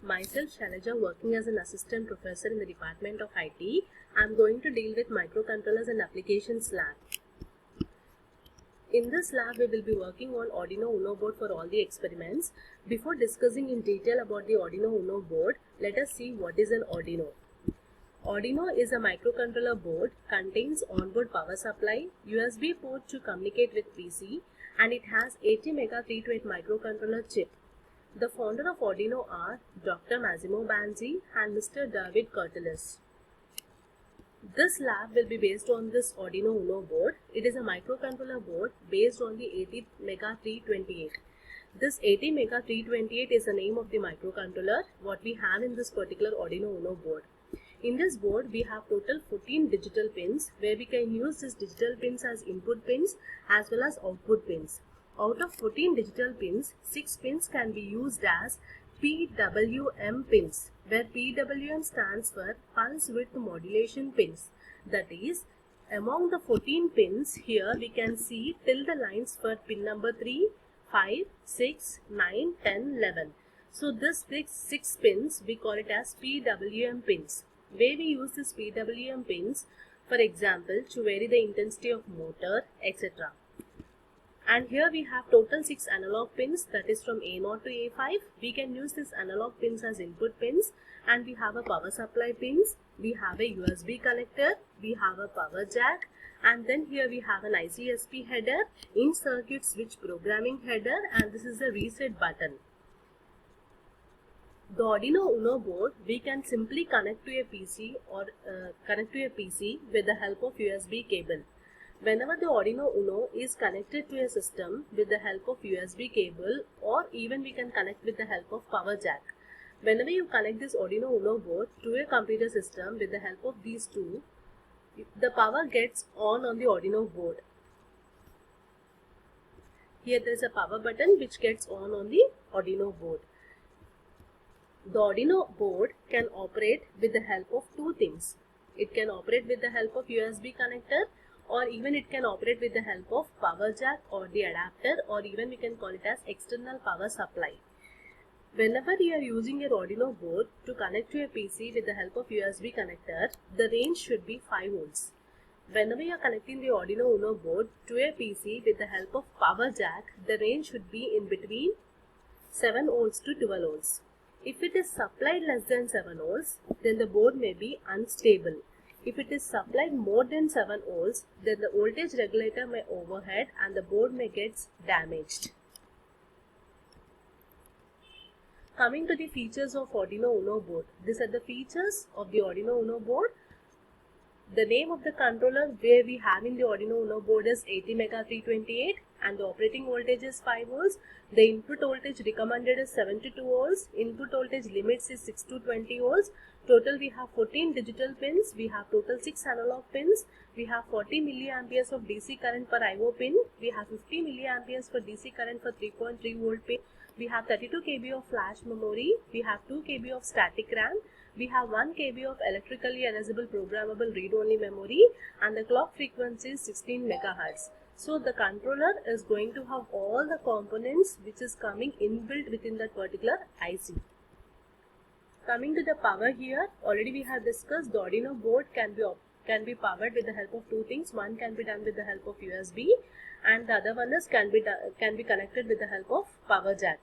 Myself Shailaja, working as an assistant professor in the Department of IT. I am going to deal with microcontrollers and applications lab. In this lab, we will be working on Arduino Uno board for all the experiments. Before discussing in detail about the Arduino Uno board, let us see what is an Arduino. Arduino is a microcontroller board, contains onboard power supply, USB port to communicate with PC, and it has ATmega328 microcontroller chip. The founder of Arduino are Dr. Massimo Banzi and Mr. David Curtilis. This lab will be based on this Arduino Uno board. It is a microcontroller board based on the ATmega328. This ATmega328 is the name of the microcontroller what we have in this particular Arduino Uno board. In this board, we have total 14 digital pins where we can use these digital pins as input pins as well as output pins. Out of 14 digital pins, 6 pins can be used as PWM pins, where PWM stands for pulse width modulation pins. That is, among the 14 pins here we can see till the lines for pin number 3, 5, 6, 9, 10, 11. So this 6 pins we call it as PWM pins, where we use these PWM pins, for example, to vary the intensity of motor, etc. And here we have total 6 analog pins, that is from A0 to A5. We can use these analog pins as input pins, and we have a power supply pins, we have a USB connector, we have a power jack, and then here we have an ICSP header, in circuit switch programming header, and this is the reset button. The Arduino Uno board we can simply connect to a PC or with the help of USB cable. Whenever the Arduino Uno is connected to a system with the help of USB cable, or even we can connect with the help of power jack. Whenever you connect this Arduino Uno board to a computer system with the help of these two, the power gets on the Arduino board. Here there is a power button which gets on the Arduino board. The Arduino board can operate with the help of two things. It can operate with the help of USB connector, or even it can operate with the help of power jack or the adapter, or even we can call it as external power supply. Whenever you are using your Arduino board to connect to a PC with the help of USB connector, the range should be 5 volts. Whenever you are connecting the Arduino Uno board to a PC with the help of power jack, the range should be in between 7 volts to 12 volts. If it is supplied less than 7 volts, then the board may be unstable. If it is supplied more than 7 volts, then the voltage regulator may overheat and the board may get damaged. Coming to the features of Arduino Uno board. These are the features of the Arduino Uno board. The name of the controller where we have in the Arduino Uno board is ATmega328 and the operating voltage is 5 volts. The input voltage recommended is 72 volts. Input voltage limits is 6 to 20 volts. Total we have 14 digital pins. We have total 6 analog pins. We have 40 milliamperes of DC current per IO pin. We have 50 milliamperes for DC current for 3.3 volt pin. We have 32 KB of flash memory. We have 2 KB of static RAM. We have 1 KB of electrically erasable programmable read-only memory, and the clock frequency is 16 MHz. So the controller is going to have all the components which is coming inbuilt within that particular IC. Coming to the power here, already we have discussed the Arduino board can be powered with the help of two things. One can be done with the help of USB, and the other one is can be connected with the help of power jack.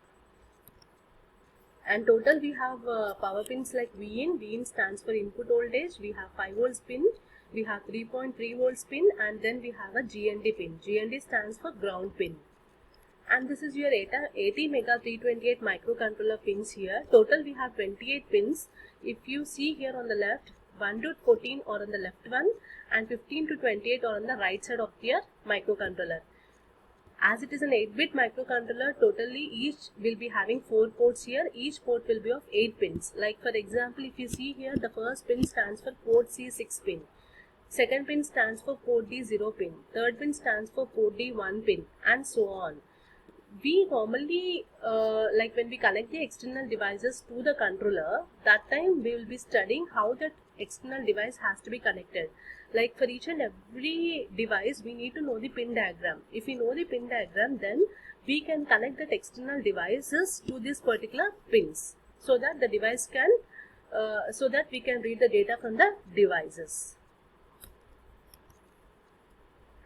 And total we have power pins like VIN. VIN stands for input voltage. We have 5 volts pin. We have 3.3 volts pin, and then we have a GND pin. GND stands for ground pin. And this is your ATmega328 microcontroller pins here. Total we have 28 pins. If you see here on the left, 1 to 14 are on the left one, and 15 to 28 are on the right side of your microcontroller. As it is an 8-bit microcontroller, totally each will be having 4 ports here. Each port will be of 8 pins. Like for example, if you see here, the first pin stands for port C 6 pin. Second pin stands for port D 0 pin. Third pin stands for port D 1 pin, and so on. We normally, like when we connect the external devices to the controller, that time we will be studying how that external device has to be connected. Like for each and every device, we need to know the pin diagram. If we know the pin diagram, then we can connect that external devices to these particular pins. so that the device can so that we can read the data from the devices.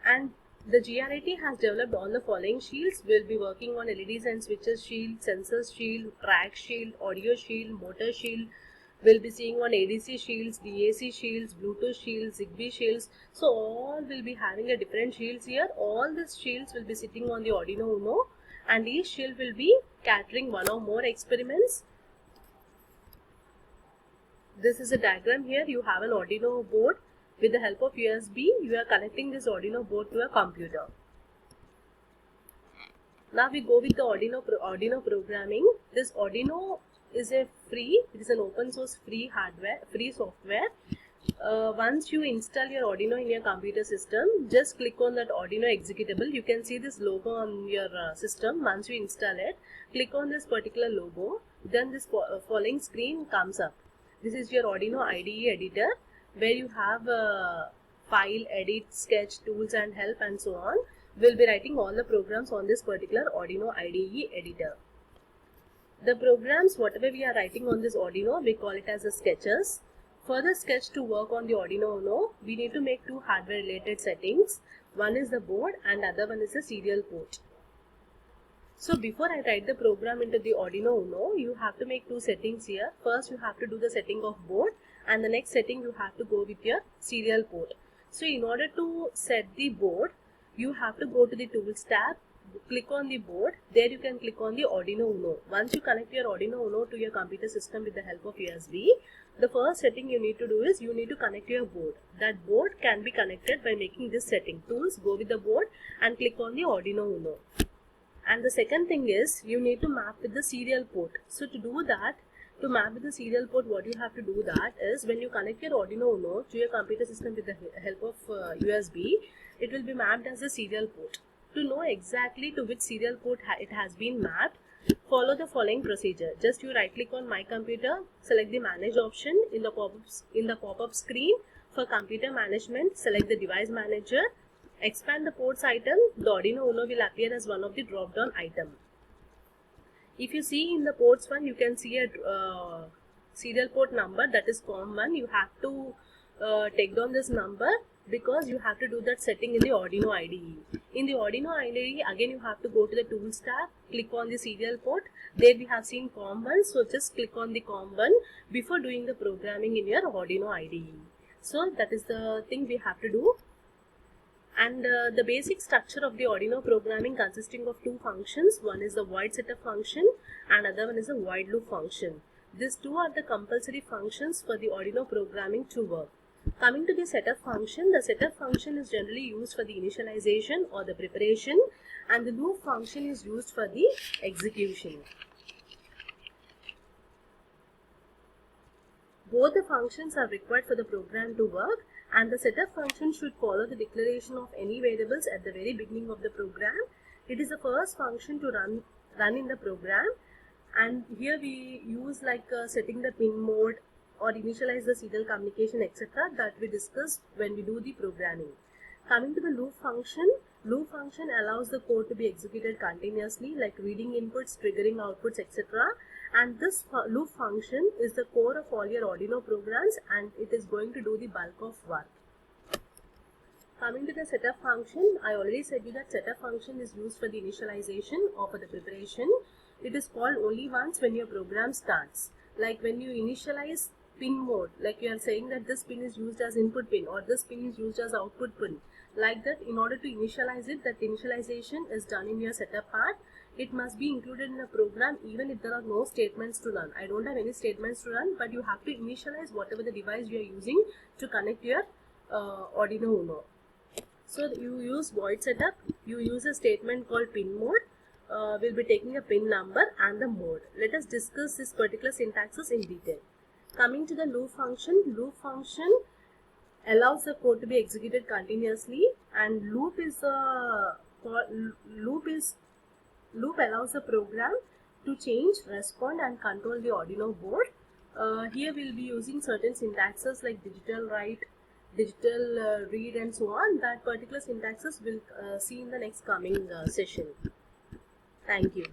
And the GRIT has developed all the following shields. We'll be working on LEDs and switches shield, sensors shield, track shield, audio shield, motor shield. We'll be seeing on ADC shields, DAC shields, Bluetooth shields, Zigbee shields. So all will be having a different shields here. All these shields will be sitting on the Arduino Uno, and each shield will be catering one or more experiments. This is a diagram here. You have an Arduino board. With the help of USB, you are connecting this Arduino board to a computer. Now we go with the Arduino programming. This Arduino is it is an open source free software. Once you install your Arduino in your computer system, just click on that Arduino executable. You can see this logo on your system. Once you install it, click on this particular logo. Then this following screen comes up. This is your Arduino IDE editor, where you have file, edit, sketch, tools and help and so on. We'll be writing all the programs on this particular Arduino IDE editor. The programs, whatever we are writing on this Arduino, we call it as the sketches. For the sketch to work on the Arduino Uno, we need to make two hardware related settings. One is the board and other one is the serial port. So before I write the program into the Arduino Uno, you have to make two settings here. First you have to do the setting of board, and the next setting you have to go with your serial port. So in order to set the board, you have to go to the tools tab, click on the board. There you can click on the Arduino Uno. Once you connect your Arduino Uno to your computer system with the help of USB, the first setting you need to do is you need to connect your board. That board can be connected by making this setting. Tools, go with the board and click on the Arduino Uno. And the second thing is you need to map with the serial port. So to do that, to map with the serial port, what you have to do that is when you connect your Arduino Uno to your computer system with the help of USB, it will be mapped as a serial port. To know exactly to which serial port it has been mapped, follow the following procedure. Just you right click on my computer, select the manage option. In the pop-up screen for computer management, select the device manager. Expand the ports item. The Arduino Uno will appear as one of the drop down item. If you see in the ports one, you can see a serial port number, that is COM1. You have to take down this number because you have to do that setting in the Arduino IDE. In the Arduino IDE, again you have to go to the tools tab, click on the serial port. There we have seen COM1, so just click on the COM1 before doing the programming in your Arduino IDE. So that is the thing we have to do. And the basic structure of the Arduino programming consisting of two functions. One is the void setup function and other one is the void loop function. These two are the compulsory functions for the Arduino programming to work. Coming to the setup function, the setup function is generally used for the initialization or the preparation, and the loop function is used for the execution. Both the functions are required for the program to work, and the setup function should follow the declaration of any variables at the very beginning of the program. It is the first function to run in the program, and here we use like setting the pin mode or initialize the serial communication, etc. that we discussed when we do the programming. Coming to the loop function allows the code to be executed continuously, like reading inputs, triggering outputs, etc. And this loop function is the core of all your Arduino programs, and it is going to do the bulk of work. Coming to the setup function, I already said you that setup function is used for the initialization or for the preparation. It is called only once when your program starts. Like when you initialize pin mode, like you are saying that this pin is used as input pin or this pin is used as output pin. Like that, in order to initialize it, that initialization is done in your setup part. It must be included in the program even if there are no statements to run. I don't have any statements to run, but you have to initialize whatever the device you are using to connect your Arduino Uno. So you use void setup, you use a statement called pin mode. We'll be taking a pin number and the mode. Let us discuss this particular syntaxes in detail. Coming to the loop function allows the code to be executed continuously, and loop allows the program to change, respond and control the Arduino board. Here we'll be using certain syntaxes like digital write, digital read and so on. That particular syntaxes we'll see in the next coming session. Thank you.